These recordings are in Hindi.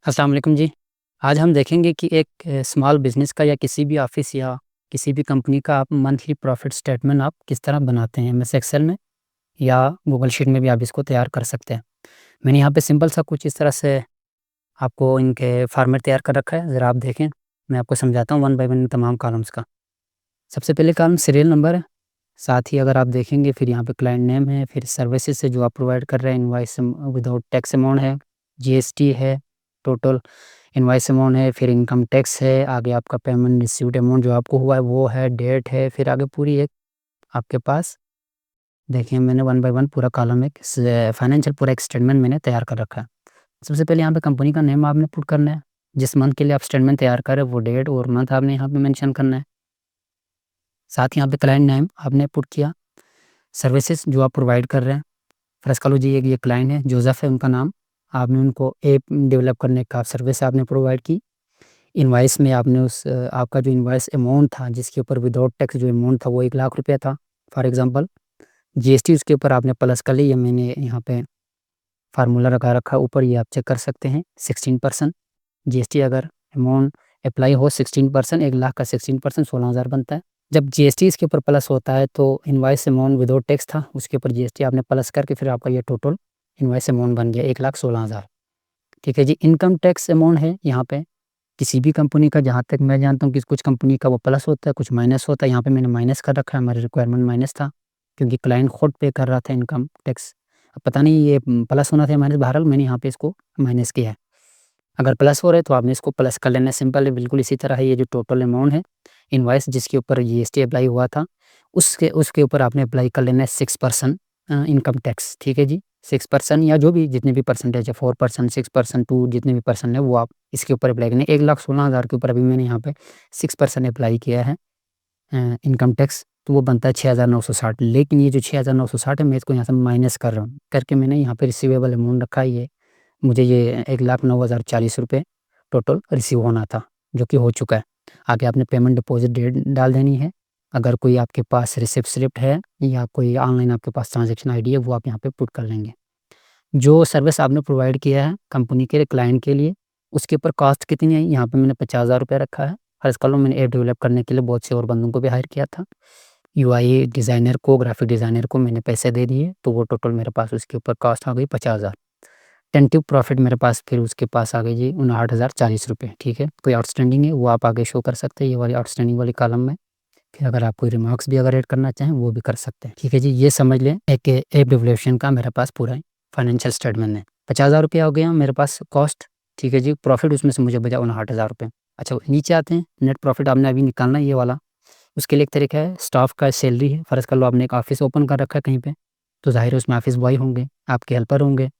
अस्सलाम वालेकुम जी। आज हम देखेंगे कि एक स्मॉल बिज़नेस का या किसी भी ऑफ़िस या किसी भी कंपनी का आप मंथली प्रॉफ़िट स्टेटमेंट आप किस तरह बनाते हैं? एमएस एक्सेल में या गूगल शीट में भी आप इसको तैयार कर सकते हैं। मैंने यहाँ पे सिंपल सा कुछ इस तरह से आपको इनके फ़ॉर्मेट तैयार कर रखा है, ज़रा आप देखें। मैं आपको समझाता हूँ वन बाय वन तमाम कॉलम्स का। सबसे पहले कॉलम सीरियल नंबर है, साथ ही अगर आप देखेंगे फिर यहाँ पे क्लाइंट नेम है, फिर सर्विसेज़ से जो आप प्रोवाइड कर रहे हैं, इनवॉइस विदाउट टैक्स अमाउंट है, जीएसटी है, टोटल इनवॉइस अमाउंट है, फिर इनकम टैक्स है, आगे आपका पेमेंट रिसीव्ड अमाउंट जो आपको हुआ है वो है, डेट है, फिर आगे पूरी एक आपके पास देखिए मैंने वन बाय वन पूरा कॉलम एक फाइनेंशियल पूरा एक स्टेटमेंट मैंने तैयार कर रखा है। सबसे पहले यहाँ पे कंपनी का नेम आपने पुट करना है, जिस मंथ के लिए आप स्टेटमेंट तैयार कर रहे हैं वो डेट और मंथ आपने यहाँ पे मेंशन करना है। साथ ही यहाँ पे क्लाइंट नेम आपने पुट किया, सर्विसेज़ जो आप प्रोवाइड कर रहे हैं, फ़र्ज़ कर लीजिए ये क्लाइंट है, जोसेफ है उनका नाम, आपने उनको ऐप डेवलप करने का सर्विस आपने प्रोवाइड की। इनवॉइस में आपने आपका जो इनवॉइस अमाउंट था जिसके ऊपर विदाउट टैक्स जो अमाउंट था वो 1 लाख रुपया था फॉर एग्ज़ाम्पल। जीएसटी उसके ऊपर आपने प्लस कर ली, ये मैंने यहाँ पे फ़ॉर्मूला लगा रखा है ऊपर, ये आप चेक कर सकते हैं 16%। जीएसटी अगर अमाउंट अप्लाई हो 16%, 1 लाख का 16% 16,000 बनता है। जब जीएसटी इसके ऊपर प्लस होता है तो इनवॉइस अमाउंट विदाउट टैक्स था, उसके ऊपर जीएसटी आपने प्लस करके फिर आपका ये टोटल इनवॉइस अमाउंट बन गया 1,16,000। ठीक है जी। इनकम टैक्स अमाउंट है यहाँ पे किसी भी कंपनी का, जहाँ तक मैं जानता हूँ कि कुछ कंपनी का वो प्लस होता है, कुछ माइनस होता है, यहाँ पे मैंने माइनस कर रखा है, हमारी रिक्वायरमेंट माइनस था, क्योंकि क्लाइंट खुद पे कर रहा था इनकम टैक्स। अब पता नहीं ये प्लस होना था या माइनस, बहरहाल मैंने यहाँ पे इसको माइनस किया है। अगर प्लस हो रहा है तो आपने इसको प्लस कर लेना है, सिंपल है, बिल्कुल इसी तरह है। ये जो टोटल अमाउंट है, इनवॉइस जिसके ऊपर जीएसटी अप्लाई हुआ था, उसके उसके ऊपर आपने अप्लाई कर लेना है 6% इनकम टैक्स, ठीक है जी। 6% या जो भी जितने भी परसेंटेज है, 4%, 6%, 2 जितने भी परसेंट है वो आप इसके ऊपर अप्लाई करें। 1,16,000 के ऊपर अभी मैंने यहाँ पे 6% अप्लाई किया है इनकम टैक्स, तो वो बनता है 6,960। लेकिन ये जो 6,960 है मैं इसको यहाँ से माइनस कर रहा हूँ, करके मैंने यहाँ पे रिसीवेबल अमाउंट रखा है। ये मुझे ये 1,09,040 रुपये टोटल रिसीव होना था, जो कि हो चुका है। आगे आपने पेमेंट डिपॉज़िट डेट डाल देनी है। अगर कोई आपके पास रिसिप्ट स्लिप है या कोई ऑनलाइन आपके पास ट्रांज़ैक्शन आईडी है वो आप यहाँ पे पुट कर लेंगे। जो सर्विस आपने प्रोवाइड किया है कंपनी के क्लाइंट के लिए, उसके ऊपर कॉस्ट कितनी आई, यहाँ पे मैंने 50,000 रुपये रखा है। फ़र्ज़ कर लो मैंने ऐप डेवलप करने के लिए बहुत से और बंदों को भी हायर किया था। यूआई डिज़ाइनर को, ग्राफ़िक डिज़ाइनर को मैंने पैसे दे दिए, तो वो टोटल मेरे पास उसके ऊपर कॉस्ट आ गई 50,000। टेंटिव प्रॉफ़िट मेरे पास फिर उसके पास आ गई जी 59,040 रुपये, ठीक है। कोई आउटस्टैंडिंग है वो आप आगे शो कर सकते हैं, ये वाली आउटस्टैंडिंग वाली कॉलम में। फिर अगर आप कोई रिमार्क्स भी अगर ऐड करना चाहें वो भी कर सकते हैं, ठीक है जी। ये समझ लें एक ऐप डेवलपेशन का मेरे पास पूरा फाइनेंशियल स्टेटमेंट है। 50,000 रुपये हो गया मेरे पास कॉस्ट, ठीक है जी। प्रॉफ़िट उसमें से मुझे बचा 59,000 रुपये। अच्छा नीचे आते हैं, नेट प्रॉफ़िट आपने अभी निकालना है ये वाला। उसके लिए एक तरीका है, स्टाफ़ का सैलरी है, फ़र्ज़ कर लो आपने एक ऑफ़िस ओपन कर रखा है कहीं पे, तो ज़ाहिर है उसमें ऑफ़िस बॉय होंगे, आपके हेल्पर होंगे।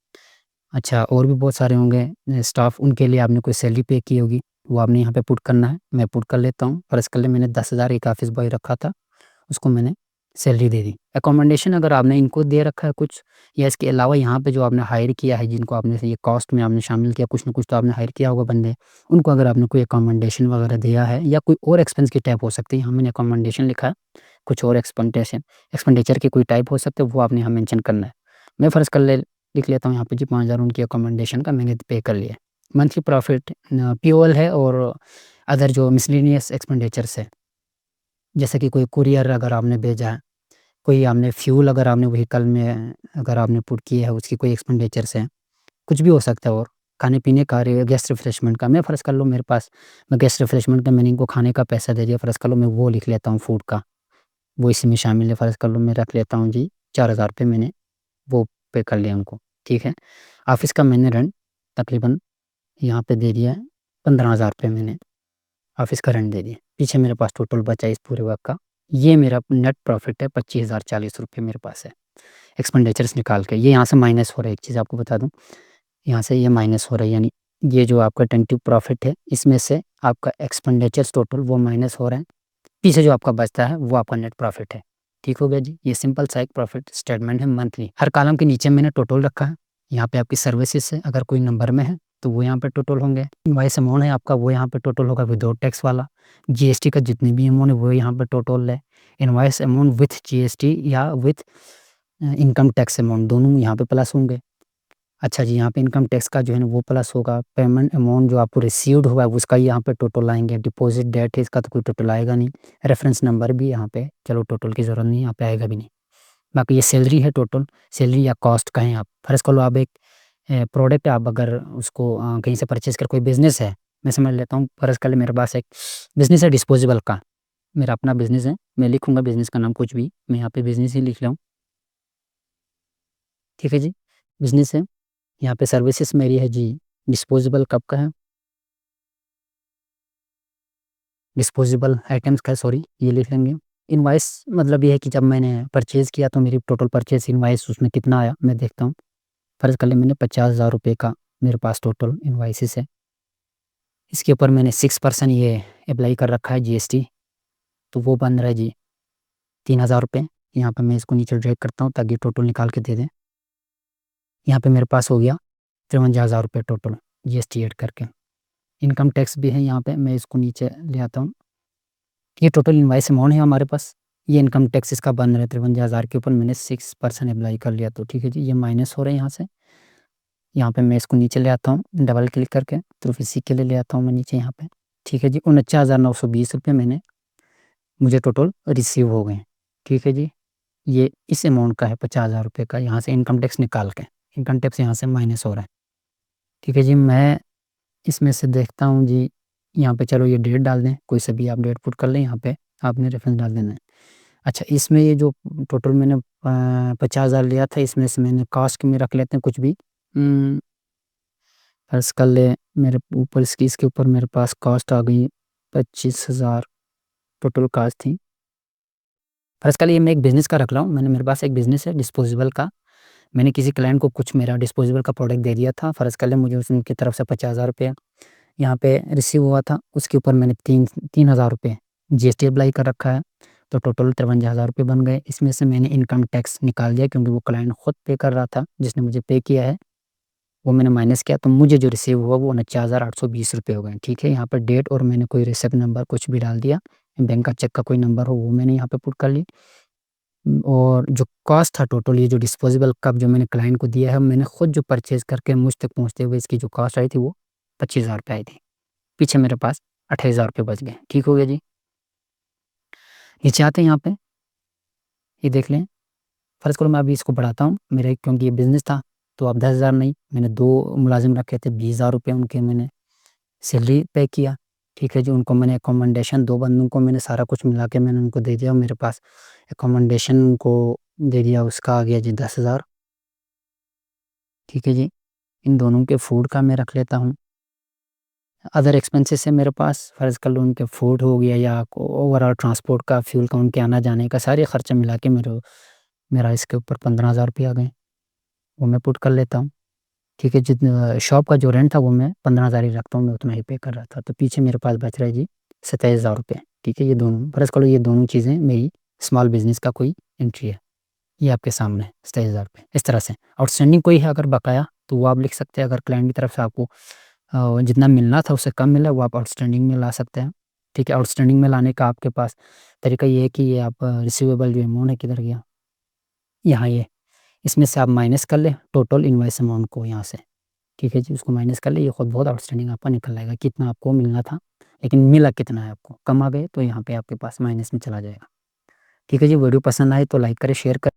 अच्छा और भी बहुत सारे होंगे स्टाफ़, उनके लिए आपने कोई सैलरी पे की होगी, वो आपने यहाँ पे पुट करना है। मैं पुट कर लेता हूँ, फ़र्ज़ कर लें मैंने 10,000 एक ऑफ़िस बॉय रखा था, उसको मैंने सैलरी दे दी। अकोमोडेशन अगर आपने इनको दे रखा है कुछ, या इसके अलावा यहाँ पे जो आपने हायर किया है, जिनको आपने ये कॉस्ट में आपने शामिल किया, कुछ न कुछ तो आपने हायर किया होगा बंदे, उनको अगर आपने कोई अकोमोडेशन वगैरह दिया है या कोई और एक्सपेंस की टाइप हो सकती है, यहाँ मैंने अकोमोडेशन लिखा है, कुछ और एक्सपेंडिचर की कोई टाइप हो सकते है, वो आपने यहाँ मेंशन करना है। मैं फ़र्ज़ कर ले लिख लेता हूँ यहाँ पे जी 5,000 उनकी अकोमोडेशन का मैंने पे कर लिया। मंथली प्रॉफ़िट पीओएल है और अदर जो मिसलेनियस एक्सपेंडिचर्स है, जैसे कि कोई कुरियर अगर आपने भेजा है, कोई आपने फ्यूल अगर आपने व्हीकल में अगर आपने पुट किया है उसकी कोई एक्सपेंडिचर्स हैं, कुछ भी हो सकता है और खाने-पीने का गेस्ट रिफ्रेशमेंट का, मैं फ़र्ज़ कर लो मेरे पास मैं गेस्ट रिफ्रेशमेंट का मैंने इनको खाने का पैसा दे दिया, फ़र्ज़ कर लो मैं वो लिख लेता हूँ फूड का, वो इसी में शामिल है, फ़र्ज़ कर लो मैं रख लेता हूँ जी 4,000 रुपये मैंने वो पे कर लिया उनको, ठीक है। ऑफ़िस का मैंने रेंट तकरीबन यहाँ पे दे दिया है 15,000 रुपये मैंने ऑफ़िस का रेंट दे दिया। पीछे मेरे पास टोटल बचा इस पूरे वर्क का, ये मेरा नेट प्रॉफ़िट है 25,040 रुपये मेरे पास है। एक्सपेंडिचर्स निकाल के, ये यहाँ से माइनस हो रहा है, एक चीज़ आपको बता दूँ, यहाँ से ये माइनस हो रहा है, यानी ये जो आपका टेंटिव प्रॉफ़िट है, इसमें से आपका एक्सपेंडिचर्स टोटल वो माइनस हो रहा है, पीछे जो आपका बचता है वो आपका नेट प्रॉफ़िट है। ठीक हो गया जी, ये सिंपल सा एक प्रॉफ़िट स्टेटमेंट है मंथली। हर कॉलम के नीचे मैंने टोटल रखा है, यहाँ पे आपकी सर्विसेज़ है, अगर कोई नंबर में है तो वो यहाँ पे टोटल होंगे। इनवॉइस अमाउंट है आपका वो यहाँ पे टोटल होगा विदाउट टैक्स वाला। जीएसटी का जितने भी अमाउंट है वो यहाँ पे टोटल है। इनवॉइस अमाउंट विथ जीएसटी या विथ इनकम टैक्स अमाउंट दोनों यहाँ पे प्लस होंगे। अच्छा जी, यहाँ पे इनकम टैक्स का जो है ना वो प्लस होगा, पेमेंट अमाउंट जो आपको रिसीव्ड हुआ है उसका यहाँ पे टोटल आएँगे, डिपॉज़िट डेट है इसका तो कोई टोटल आएगा नहीं, रेफ़रेंस नंबर भी यहाँ पे चलो टोटल की ज़रूरत नहीं, यहाँ पे आएगा भी नहीं। बाकी ये सैलरी है टोटल, सैलरी या कॉस्ट कहें आप, फ़र्ज़ कर लो आप एक प्रोडक्ट आप अगर उसको कहीं से परचेज़ कर कोई बिज़नेस है, मैं समझ लेता हूँ फ़र्ज़ कर लें मेरे पास एक बिज़नेस है डिस्पोज़ेबल का, मेरा अपना बिज़नेस है, मैं लिखूँगा बिज़नेस का नाम कुछ भी, मैं यहाँ पे बिज़नेस ही लिख रहा हूँ, ठीक है जी? बिज़नेस है, यहाँ पे सर्विसेज़ मेरी है जी, डिस्पोज़ेबल कप का है, डिस्पोज़ेबल आइटम्स का है सॉरी, ये लिख लेंगे। इनवॉइस मतलब ये है कि जब मैंने परचेज़ किया तो मेरी टोटल परचेज़ इनवॉइस उसमें कितना आया, मैं देखता हूँ। फ़र्ज़ कर लें मैंने 50,000 रुपए का मेरे पास टोटल इनवॉइसेस है। इसके ऊपर मैंने 6% ये एप्लाई कर रखा है जीएसटी, तो वो बन रहा है जी 3,000 रुपए। यहाँ पे मैं इसको नीचे ड्रैग करता हूँ ताकि टोटल निकाल के दे दें। यहाँ पे मेरे पास हो गया 53,000 रुपए टोटल जीएसटी ऐड करके। इनकम टैक्स भी है यहाँ पे, मैं इसको नीचे ले आता हूँ। ये टोटल इनवॉइस अमाउंट है हमारे पास। ये इनकम टैक्स इसका बन रहा है 53,000 के ऊपर मैंने 6% अप्लाई कर लिया तो ठीक है जी, ये माइनस हो रहा है यहाँ से। यहाँ पे मैं इसको नीचे ले आता हूँ डबल क्लिक करके, तो इसी के लिए ले आता हूँ मैं नीचे यहाँ पे। ठीक है जी, 49,920 रुपये मुझे टोटल रिसीव हो गए। ठीक है जी, ये इस अमाउंट का है 50,000 रुपये का, यहाँ से इनकम टैक्स निकाल के। इनकम टैक्स यहाँ से माइनस हो रहा है। ठीक है जी, मैं इसमें से देखता हूँ जी, यहाँ पे चलो ये डेट डाल दें, कोई सा भी आप डेट पुट कर लें, यहाँ पे आपने रेफ़रेंस डाल देना है। अच्छा, इसमें ये जो टोटल मैंने 50,000 लिया था, इसमें से मैंने कॉस्ट में रख लेते हैं कुछ भी। फ़र्ज़ कर लें मेरे ऊपर इसके ऊपर मेरे पास कॉस्ट आ गई 25,000 टोटल कॉस्ट थी। फ़र्ज़ कर लिए मैं एक बिज़नेस का रख रहा हूँ, मेरे पास एक बिज़नेस है डिस्पोज़ेबल का। मैंने किसी क्लाइंट को कुछ मेरा डिस्पोज़ेबल का प्रोडक्ट दे दिया था, फ़र्ज़ कर लें मुझे उनकी तरफ से 50,000 रुपए यहाँ पे रिसीव हुआ था, उसके ऊपर मैंने 3,000 रुपए जीएसटी अप्लाई कर रखा है, तो टोटल 53,000 रुपए बन गए। इसमें से मैंने इनकम टैक्स निकाल दिया क्योंकि वो क्लाइंट खुद पे कर रहा था, जिसने मुझे पे किया है, वो मैंने माइनस किया तो मुझे जो रिसीव हुआ वो 49,820 रुपए हो गए। ठीक है, यहाँ पर डेट और मैंने कोई रिसिप्ट नंबर कुछ भी डाल दिया, बैंक का चेक का कोई नंबर हो वो मैंने यहाँ पे पुट कर ली। और जो कॉस्ट था टोटल ये जो डिस्पोज़ेबल कप जो मैंने क्लाइंट को दिया है, मैंने खुद जो परचेज़ करके मुझ तक पहुँचते हुए इसकी जो कॉस्ट आई थी वो 25,000 रुपए आई थी। पीछे मेरे पास 28,000 रुपए बच गए। ठीक हो गया जी। नीचे आते हैं यहाँ पे, ये देख लें, फ़र्ज़ करो मैं अभी इसको बढ़ाता हूँ, मेरे क्योंकि ये बिज़नेस था, तो अब 10,000 नहीं, मैंने 2 मुलाज़िम रखे थे, 20,000 रुपए उनके मैंने सैलरी पे किया। ठीक है जी, उनको मैंने अकोमोडेशन 2 बंदों को मैंने सारा कुछ मिला के मैंने उनको दे दिया, मेरे पास अकोमोडेशन उनको दे दिया, उसका आ गया जी 10,000। ठीक है जी, इन दोनों के फूड का मैं रख लेता हूँ। अदर एक्सपेंसेस है मेरे पास, फ़र्ज़ कर लो उनके फूड हो गया या ओवरऑल ट्रांसपोर्ट का, फ्यूल का, उनके आना-जाने का सारे खर्चे मिला के मेरा इसके ऊपर 15,000 रुपए आ गए, वो मैं पुट कर लेता हूँ। ठीक है, जितना शॉप का जो रेंट था वो मैं 15,000 ही रखता हूँ, मैं उतना ही पे कर रहा था, तो पीछे मेरे पास बच रहा है जी 27,000 रुपए। ठीक है, ये दोनों फ़र्ज़ करो ये दोनों चीज़ें मेरी स्मॉल बिज़नेस का कोई एंट्री है, ये आपके सामने है 27,000 रुपए। इस तरह से आउटस्टैंडिंग कोई है अगर बकाया तो वो आप लिख सकते हैं, अगर क्लाइंट की तरफ से आपको जितना मिलना था उससे कम मिला वो आप आउटस्टैंडिंग में ला सकते हैं। ठीक है, आउटस्टैंडिंग में लाने का आपके पास तरीका ये है कि ये आप रिसीवेबल जो अमाउंट है किधर गया? यहाँ ये, इसमें से आप माइनस कर लें टोटल इनवॉइस अमाउंट को यहाँ से। ठीक है जी, उसको माइनस कर लें, ये खुद बहुत आउटस्टैंडिंग आपका निकल आएगा, कितना आपको मिलना था, लेकिन मिला कितना है आपको, कम आ गए तो यहाँ पे आपके पास माइनस में चला जाएगा। ठीक है जी, वीडियो पसंद आए तो लाइक करें, शेयर करें।